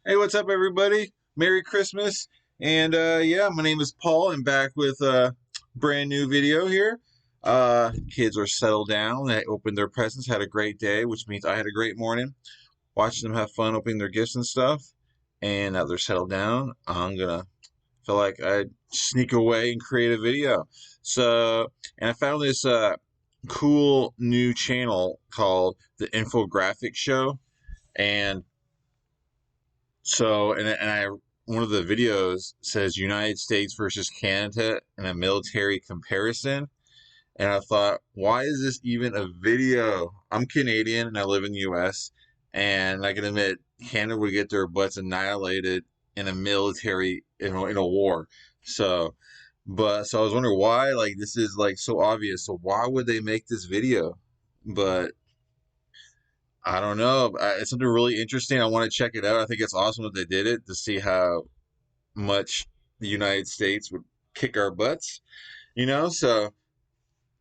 Hey, what's up, everybody? Merry Christmas. And yeah, my name is Paul. I'm back with a brand new video here. Kids are settled down. They opened their presents, had a great day, which means I had a great morning. Watching them have fun opening their gifts and stuff. And now they're settled down. I'm going to feel like I'd sneak away and create a video. And I found this cool new channel called the Infographics Show. And one of the videos says United States versus Canada in a military comparison. And I thought, why is this even a video? I'm Canadian and I live in the US. And I can admit, Canada would get their butts annihilated in a military, in a war. So I was wondering why, like, this is like so obvious. So why would they make this video? But I don't know. It's something really interesting. I want to check it out. I think it's awesome that they did it to see how much the United States would kick our butts. So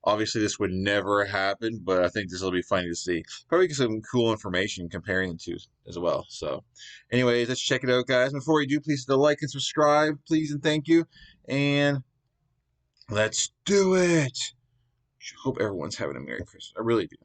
obviously this would never happen, but I think this will be funny to see. Probably get some cool information comparing the two as well. So anyways, let's check it out, guys. Before we do, please hit the like and subscribe, please and thank you. And let's do it. Hope everyone's having a Merry Christmas. I really do.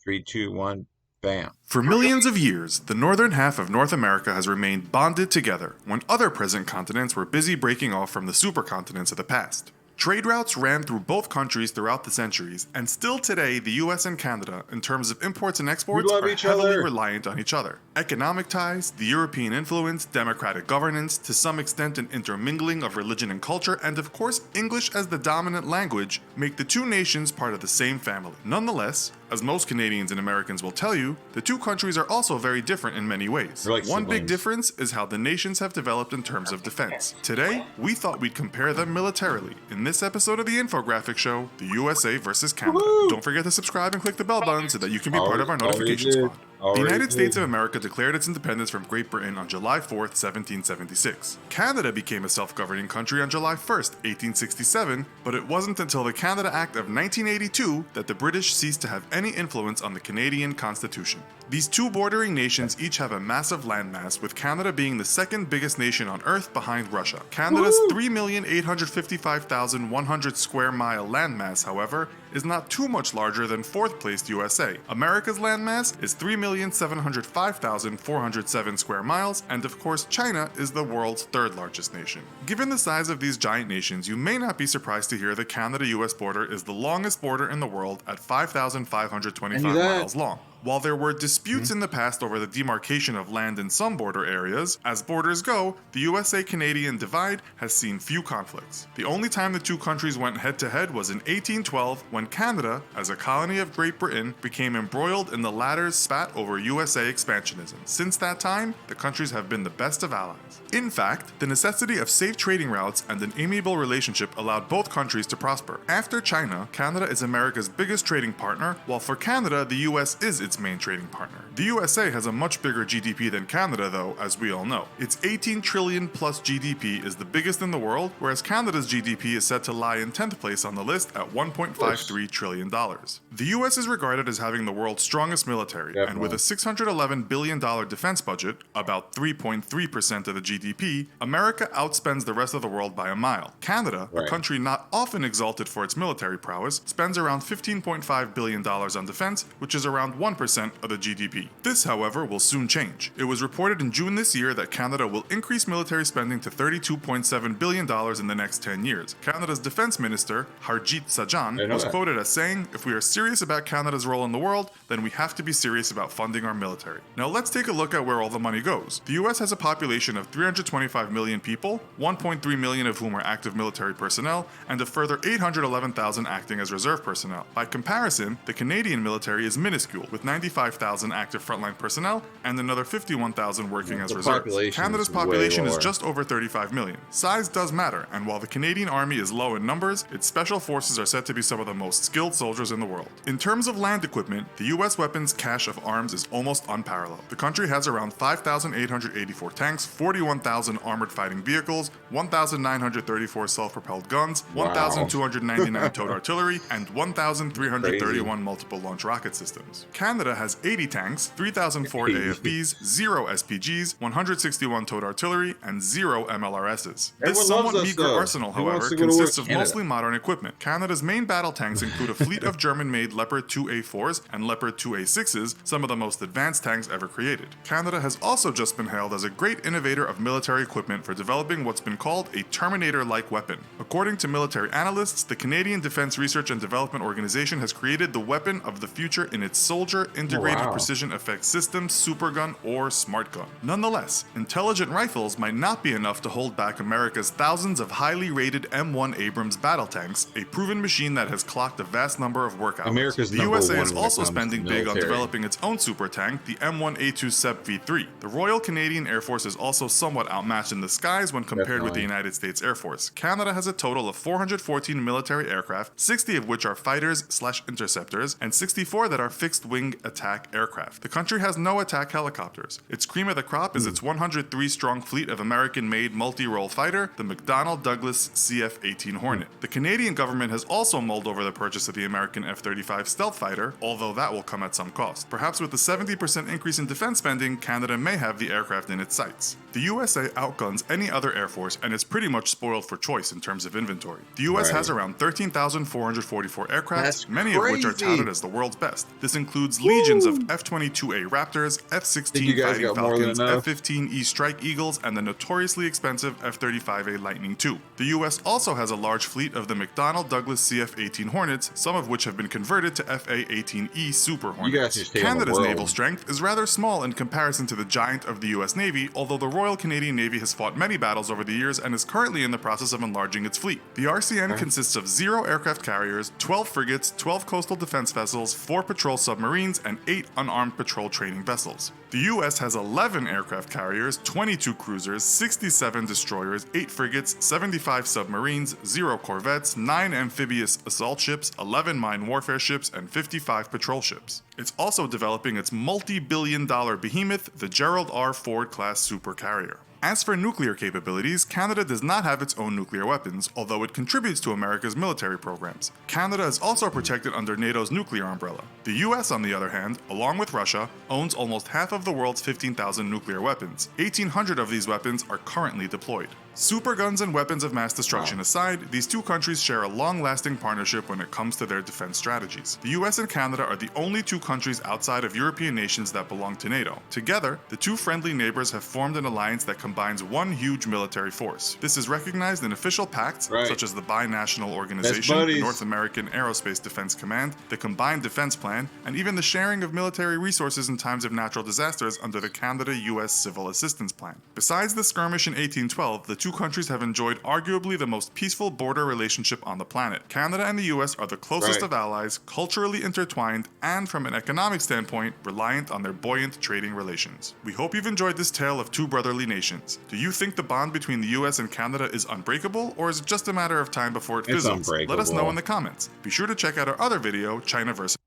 3, 2, 1. Bam. For millions of years, the northern half of North America has remained bonded together when other present continents were busy breaking off from the supercontinents of the past. Trade routes ran through both countries throughout the centuries, and still today the US and Canada, in terms of imports and exports, are heavily reliant on each other. Economic ties, the European influence, democratic governance, to some extent an intermingling of religion and culture, and of course English as the dominant language, make the two nations part of the same family. Nonetheless, as most Canadians and Americans will tell you, the two countries are also very different in many ways. One big difference is how the nations have developed in terms of defense. Today, we thought we'd compare them militarily in this episode of the Infographics Show, the USA versus Canada. Woo-hoo! Don't forget to subscribe and click the bell button so that you can be part of our notification squad. The United States of America declared its independence from Great Britain on July 4th, 1776. Canada became a self-governing country on July 1st, 1867, but it wasn't until the Canada Act of 1982 that the British ceased to have any influence on the Canadian Constitution. These two bordering nations each have a massive landmass, with Canada being the second biggest nation on Earth behind Russia. Canada's 3,855,100 square mile landmass, however, is not too much larger than fourth-placed USA. America's landmass is 3,705,407 square miles, and of course China is the world's third largest nation. Given the size of these giant nations, you may not be surprised to hear the Canada-US border is the longest border in the world at 5,525 miles long. While there were disputes in the past over the demarcation of land in some border areas, as borders go, the USA-Canadian divide has seen few conflicts. The only time the two countries went head-to-head was in 1812, when Canada, as a colony of Great Britain, became embroiled in the latter's spat over USA expansionism. Since that time, the countries have been the best of allies. In fact, the necessity of safe trading routes and an amiable relationship allowed both countries to prosper. After China, Canada is America's biggest trading partner, while for Canada, the US is its main trading partner. The USA has a much bigger GDP than Canada though, as we all know. Its 18 trillion plus GDP is the biggest in the world, whereas Canada's GDP is said to lie in 10th place on the list at $1.53 trillion. The US is regarded as having the world's strongest military, and with a $611 billion defense budget, about 3.3% of the GDP, America outspends the rest of the world by a mile. Canada, a country not often exalted for its military prowess, spends around $15.5 billion on defense, which is around 1% of the GDP. This, however, will soon change. It was reported in June this year that Canada will increase military spending to $32.7 billion in the next 10 years. Canada's defense minister, Harjit Sajjan, was quoted as saying, "If we are serious about Canada's role in the world, then we have to be serious about funding our military." Now let's take a look at where all the money goes. The US has a population of 325 million people, 1.3 million of whom are active military personnel, and a further 811,000 acting as reserve personnel. By comparison, the Canadian military is minuscule, with 95,000 active frontline personnel and another 51,000 working as reserves. Canada's population is just over 35 million. Size does matter, and while the Canadian Army is low in numbers, its special forces are said to be some of the most skilled soldiers in the world. In terms of land equipment, the US weapons cache of arms is almost unparalleled. The country has around 5,884 tanks, 41,000 armored fighting vehicles, 1,934 self-propelled guns, 1,299 towed artillery, and 1,331 multiple launch rocket systems. Canada Canada has 80 tanks, 3,004 Hey, AFBs, 0 SPGs, 161 towed artillery, and 0 MLRSs. This everyone loves somewhat us meager though. arsenal, Who wants however, to go to war with consists of Canada? mostly modern equipment. Canada's main battle tanks include a fleet of German-made Leopard 2A4s and Leopard 2A6s, some of the most advanced tanks ever created. Canada has also just been hailed as a great innovator of military equipment for developing what's been called a Terminator-like weapon. According to military analysts, the Canadian Defense Research and Development Organization has created the weapon of the future in its Soldier Oh Integrated wow. Precision Effects System, Supergun, or Smart Gun. Nonetheless, intelligent rifles might not be enough to hold back America's thousands of highly rated M1 Abrams battle tanks, a proven machine that has clocked a vast number of work hours. America's The number USA one is when it also comes to spending big on military. developing its own super tank, the M1A2 SEP V3. The Royal Canadian Air Force is also somewhat outmatched in the skies when compared with the Definitely. United States Air Force. Canada has a total of 414 military aircraft, 60 of which are fighters/interceptors, and 64 that are fixed-wing attack aircraft. The country has no attack helicopters. Its cream of the crop is its 103-strong fleet of American-made multi-role fighter, the McDonnell Douglas CF-18 Hornet. The Canadian government has also mulled over the purchase of the American F-35 stealth fighter, although that will come at some cost. Perhaps with the 70% increase in defense spending, Canada may have the aircraft in its sights. The USA outguns any other air force and is pretty much spoiled for choice in terms of inventory. The US has Right. around 13,444 aircraft, That's many of which are crazy. touted as the world's best. This includes legions of Woo! F-22A Raptors, Think you F-16 guys Fighting got more than Falcons, enough? F-15E Strike Eagles, and the notoriously expensive F-35A Lightning II. The US also has a large fleet of the McDonnell Douglas CF-18 Hornets, some of which have been converted to FA-18E Super You guys Hornets. just take on the Canada's naval world. strength is rather small in comparison to the giant of the US Navy, although the Royal Canadian Navy has fought many battles over the years and is currently in the process of enlarging its fleet. The RCN Okay. consists of 0 aircraft carriers, 12 frigates, 12 coastal defense vessels, 4 patrol submarines, and 8 unarmed patrol training vessels. The US has 11 aircraft carriers, 22 cruisers, 67 destroyers, 8 frigates, 75 submarines, 0 corvettes, 9 amphibious assault ships, 11 mine warfare ships, and 55 patrol ships. It's also developing its multi-billion-dollar behemoth, the Gerald R. Ford-class supercarrier. As for nuclear capabilities, Canada does not have its own nuclear weapons, although it contributes to America's military programs. Canada is also protected under NATO's nuclear umbrella. The US, on the other hand, along with Russia, owns almost half of the world's 15,000 nuclear weapons. 1,800 of these weapons are currently deployed. Superguns and weapons of mass destruction aside, these two countries share a long-lasting partnership when it comes to their defense strategies. The US and Canada are the only two countries outside of European nations that belong to NATO. Together, the two friendly neighbors have formed an alliance that combines one huge military force. This is recognized in official pacts, Right. such as the Binational Organization, the buddies. North American Aerospace Defense Command, the Combined Defense Plan, and even the sharing of military resources in times of natural disasters under the Canada-US Civil Assistance Plan. Besides the skirmish in 1812, the two countries have enjoyed arguably the most peaceful border relationship on the planet. Canada and the US are the closest Right. of allies, culturally intertwined, and from an economic standpoint, reliant on their buoyant trading relations. We hope you've enjoyed this tale of two brotherly nations. Do you think the bond between the US and Canada is unbreakable, or is it just a matter of time before it It's fizzles? Let us know unbreakable. in the comments. Be sure to check out our other video, China versus.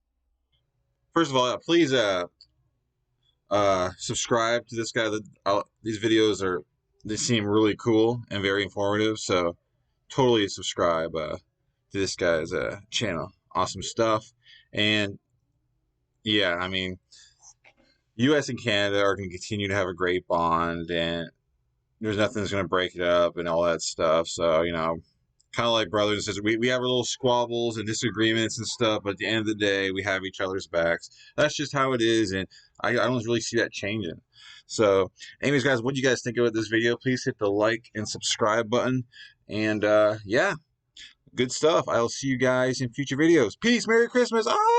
First of all, please subscribe to this guy. These videos they seem really cool and very informative, so totally subscribe to this guy's channel. Awesome stuff. And yeah, I mean, US and Canada are going to continue to have a great bond, and there's nothing that's going to break it up and all that stuff. So, kind of like brothers and sisters, we have our little squabbles and disagreements and stuff, but at the end of the day, we have each other's backs. That's just how it is, and I don't really see that changing. So, anyways, guys, what do you guys think about this video? Please hit the like and subscribe button. And yeah, good stuff. I'll see you guys in future videos. Peace. Merry Christmas. Ah!